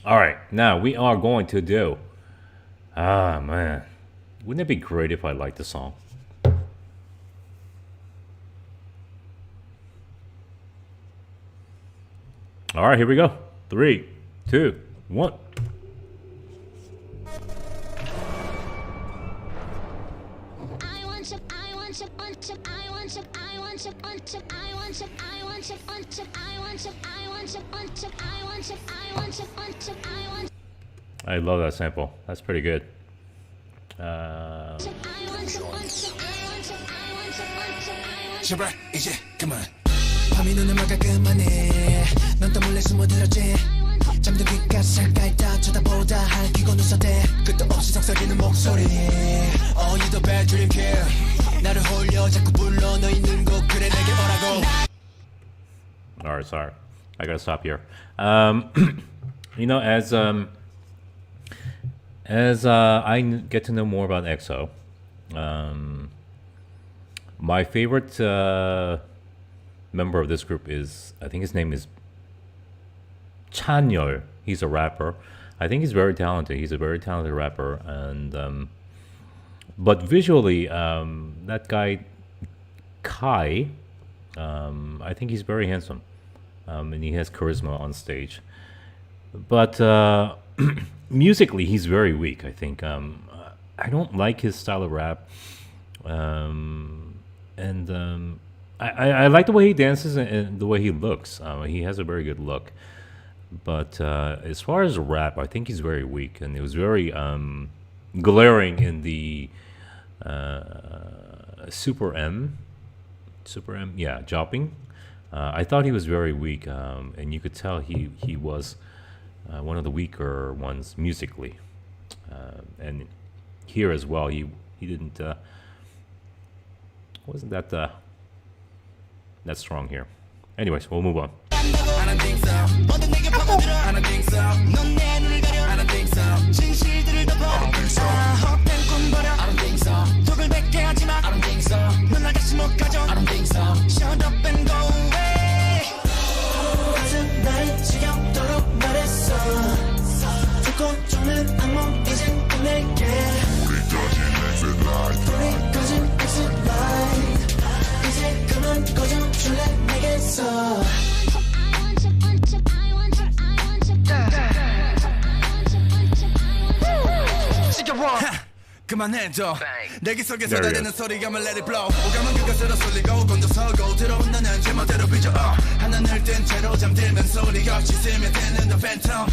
All right, now we are going to do. Ah, man. Wouldn't it be great if I liked the song? All right, here we go. Three, two, one. I love that sample. That's pretty good. 제발 이제 그만 밤이 눈을 막아 그만해 넌 또 몰래 숨어들었지 잠든 귓가에 깔다 쳐다보다 할기고 눈썹대 끝도 없이 속삭이는 목소리 Oh you the bad dream kid 나를 홀려 자꾸 불러 너 있는 곳 그래 내게 오라고 Alright, sorry. I gotta stop here. You know, as get to know more about EXO, my favorite member of this group is, I think his name is Chanyeol. He's a rapper. I think he's very talented. He's a very talented rapper, and but visually, that guy Kai, I think he's very handsome, and he has charisma on stage. But musically, he's very weak. I think I don't like his style of rap, and I like the way he dances and the way he looks. He has a very good look. But as far as rap, I think he's very weak, and it was very glaring in the Super M, yeah, Jopping. I thought he was very weak, and you could tell he was one of the weaker ones musically, and here as well, he didn't wasn't that strong here. Anyways, we'll move on. I don't think so 모든 내게 파고들어 I don't think so 넌 내 눈을 가려 I don't think so 진실들을 덮어 I don't think so 헛된 꿈 버려 I don't think so 독을 뱉게 하지마 I don't think so 넌 날 다시 못 가져 I don't think so Shut up and go away 가슴 나를 지겹도록 말했어 죽고 죽는 악몽 이젠 끝낼게 우리 꺼진 exit light 우리 꺼진 exit light 이제 그만 꺼져줄래 내게서 그만해줘 내기 속에 쏟아내는 소리감을 let it blow 오감은 그것으로 쏠리고 곤두서고 들어온 너는 제멋대로 빚어 하늘을 뜬 채로 잠들면 소리가 씻으며 되는 the phantom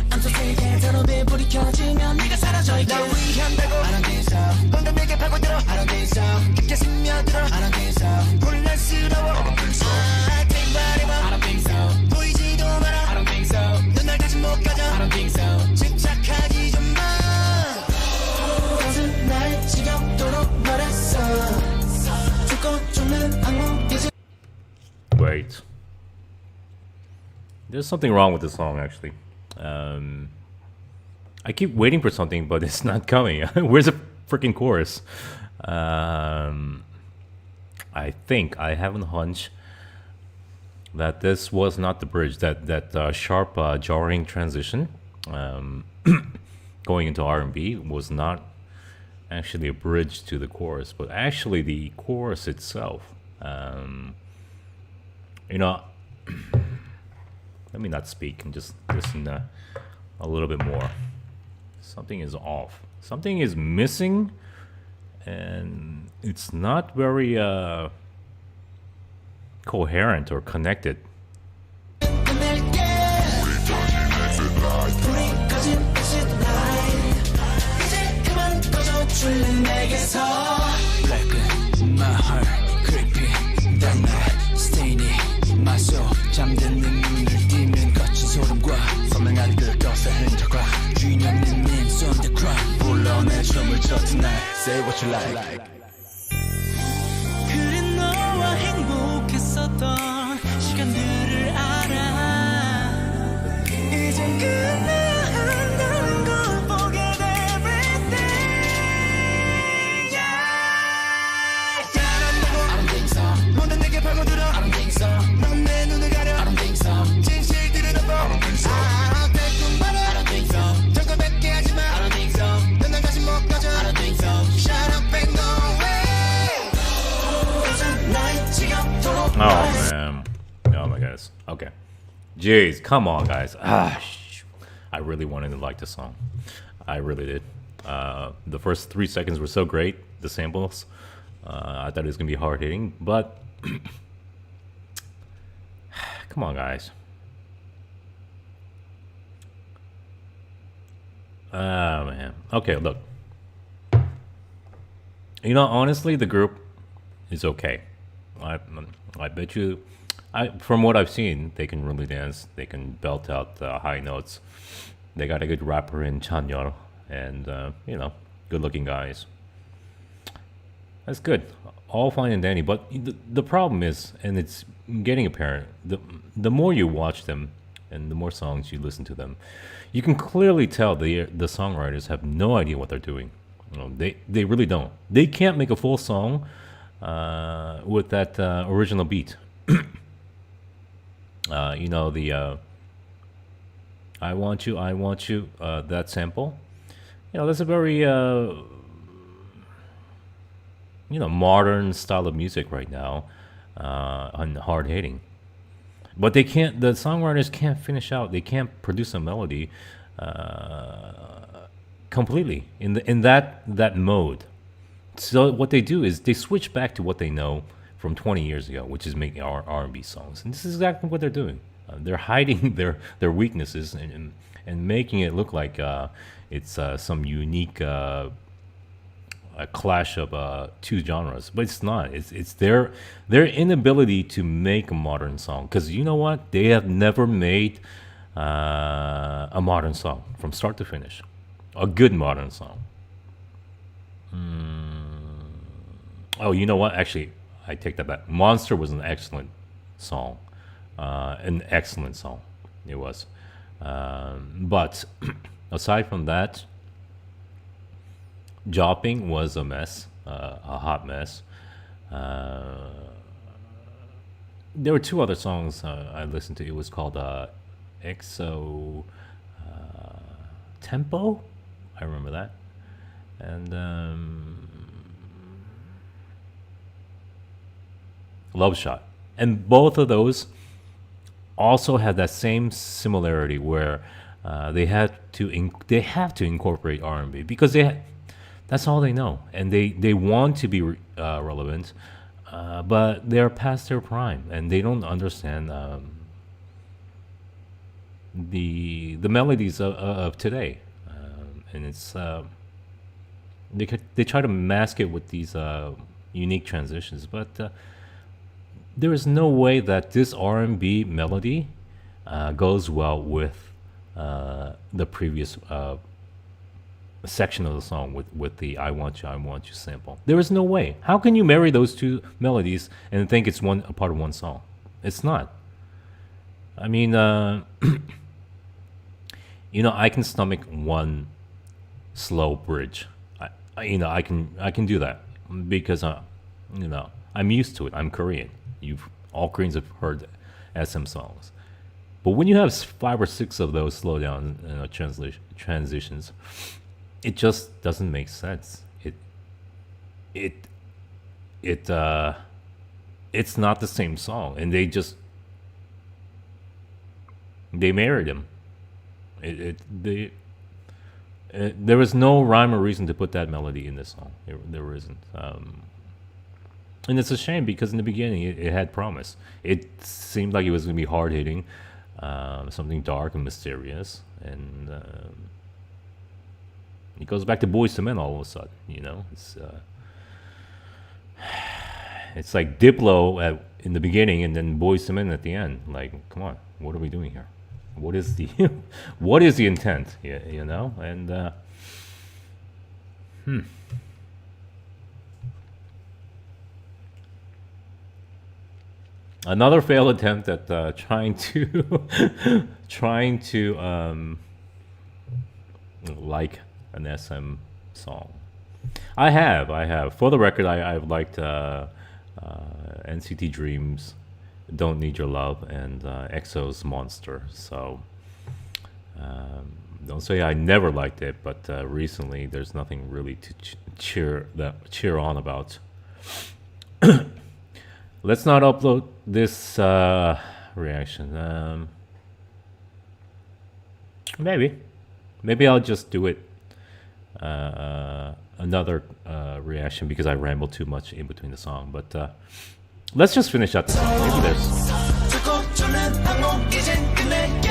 I'm so sick and tired 불이 켜지면 네가 사라져 있게 날 위한다고 I don't think so 방금 내게 파고들어 I don't think so 깊게 스며들어 I don't think so 혼란스러워 I don't think so I take body I don't think so 보이지도 마라 I don't think so 넌 날 다시 못 가져 I don't think so 집착하지 좀마 날 지겹도록 말했어 죽고 죽는 악몽 이제 Wait. There's something wrong with the song, actually. I keep waiting for something, but it's not coming. Where's the freaking chorus? I think I have a hunch that this was not the bridge. That sharp, jarring transition going into R&B was not actually a bridge to the chorus, but actually the chorus itself. You know, let me not speak and just listen a little bit more. Something is off. Something is missing, and it's not very coherent or connected. Blacken my heart, creepy that night, staining my soul. 잠든 눈을 띄면 거친 소름과 선명한 그것의 흔적과 주인 없는 names on the ground. 불러내 춤을 춰 tonight. Say what you like. 그래 너와 행복했었던 시간들을 알아. 이젠 끝나간다는 걸 forget everything. I don't think so. 모든 내게 파고들어. I don't think so. 넌 내 눈을 가려. I don't think so. 진실들을 덮어. I don't think so. Jeez, come on, guys. I really wanted to like the song. I really did. The first 3 seconds were so great. The samples. I thought it was gonna be hard hitting, but come on, guys. Oh man. Okay, look. Honestly, the group is okay. I I bet you. From what I've seen, they can really dance. They can belt out high notes. They got a good rapper in Chanyeol, and good-looking guys. That's good. All fine and dandy. But the problem is, and it's getting apparent, the more you watch them and the more songs you listen to them, you can clearly tell the songwriters have no idea what they're doing. They really don't. They can't make a full song with that original beat. The I want you, that sample. That's a very modern style of music right now, and hard hitting. But they can't. The songwriters can't finish out. They can't produce a melody completely in that mode. So what they do is they switch back to what they know from 20 years ago, which is making R&B songs, and this is exactly what they're doing. They're hiding their weaknesses and making it look like it's some unique a clash of two genres, but it's not. It's their inability to make a modern song. Because you know what? They have never made a modern song from start to finish, a good modern song. Oh, you know what? Actually, I take that back. Monster was an excellent song, an excellent song. It was, but aside from that, Jopping was a mess, a hot mess. Uh, there were two other songs I listened to. It was called EXO Tempo. I remember that. And Love Shot. And both of those also had that same similarity where they have to incorporate R&B because that's all they know, and they want to be relevant, but they're past their prime, and they don't understand the melodies of today, and it's they try to mask it with these unique transitions, but there is no way that this R&B melody goes well with the previous section of the song with the I want you sample. There is no way. How can you marry those two melodies and think it's a part of one song? It's not. I mean, I can stomach one slow bridge. I can do that because I'm used to it. I'm Korean. All Koreans have heard SM songs, but when you have 5 or 6 of those slow down transitions, it just doesn't make sense. It it's not the same song, and they married him. There was no rhyme or reason to put that melody in this song. There isn't. And it's a shame because in the beginning it had promise. It seemed like it was going to be hard hitting, something dark and mysterious, and it goes back to Boys to Men all of a sudden. It's like Diplo in the beginning and then Boys to Men at the end. Like, come on, what are we doing here? What is the what is the intent? And another failed attempt at trying to like an SM song. I have. For the record, I've liked NCT Dreams, Don't Need Your Love, and EXO's Monster. So don't say I never liked it, but recently there's nothing really to cheer on about. Let's not upload this reaction. Maybe. Maybe I'll just do it another reaction because I ramble too much in between the song. But let's just finish out the song. Maybe there's. 죽고 쫓는 항목 이젠 끝낼게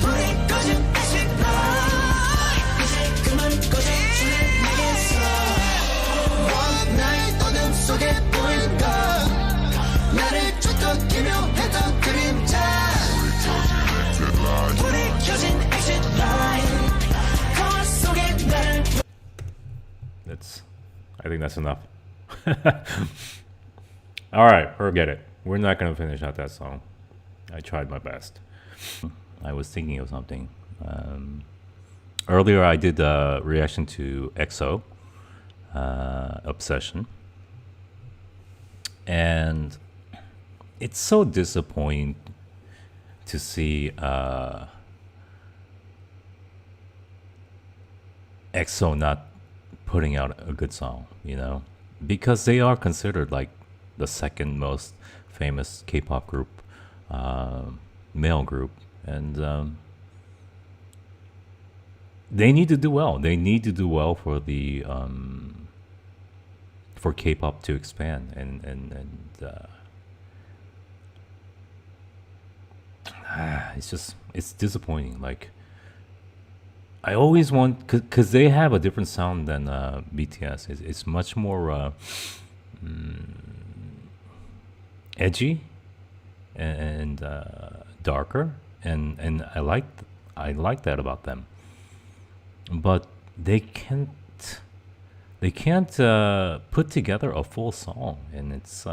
불이 꺼진 exit light 이제 그만 꺼져주는 내게서 One night 어둠 속에 보일까 나를 쫓던 기묘했던 그림자 불이 켜진 exit light 거울 속에 나를 I think that's enough. All right, forget it. We're not gonna finish out that song. I tried my best. I was thinking of something. Earlier, I did a reaction to EXO Obsession, and it's so disappointing to see EXO not putting out a good song, you know, because they are considered like the second most famous K-pop group, male group, and they need to do well. They need to do well for the for K-pop to expand, and it's disappointing. Like I always want because they have a different sound than BTS. It's much more edgy and darker, and I like that about them. But they can't put together a full song, and it's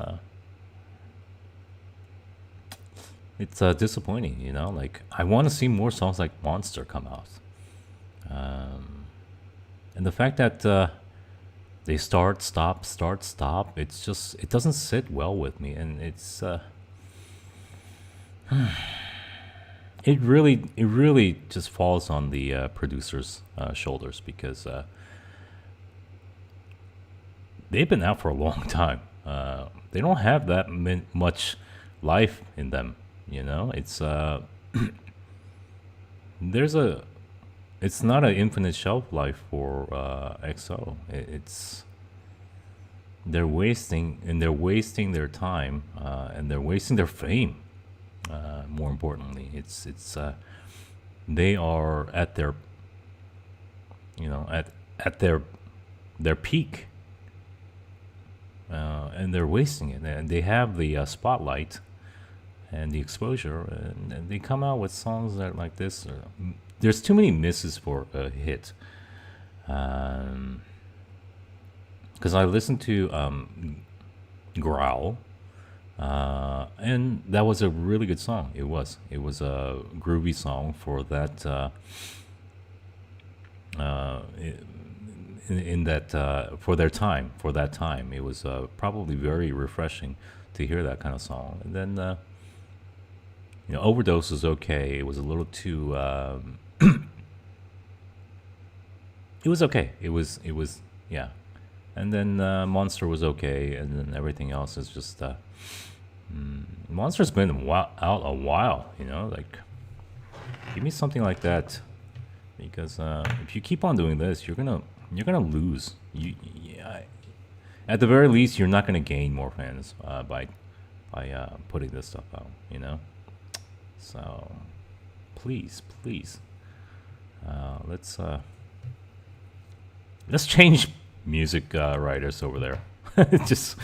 disappointing. You know, like I want to see more songs like Monster come out, and the fact that they start stop start stop, it doesn't sit well with me, and it really just falls on the producers' shoulders because they've been out for a long time. They don't have that much life in them, you know. It's not an infinite shelf life for EXO. They're wasting their time, and they're wasting their fame. More importantly, they are at their, you know, at their peak, and they're wasting it. And they have the spotlight and the exposure, and they come out with songs that like this. There's too many misses for a hit. Because I listened to Growl, and that was a really good song. It was a groovy song for that. In that for their time, for that time, it was probably very refreshing to hear that kind of song. And then you know, Overdose was okay. It was a little too. It was okay. It was yeah. And then Monster was okay, and then everything else is just. Monster's been out a while, you know. Like, give me something like that, because if you keep on doing this, you're gonna lose. At the very least, you're not gonna gain more fans by putting this stuff out, you know. So, please, let's change music writers over there. Just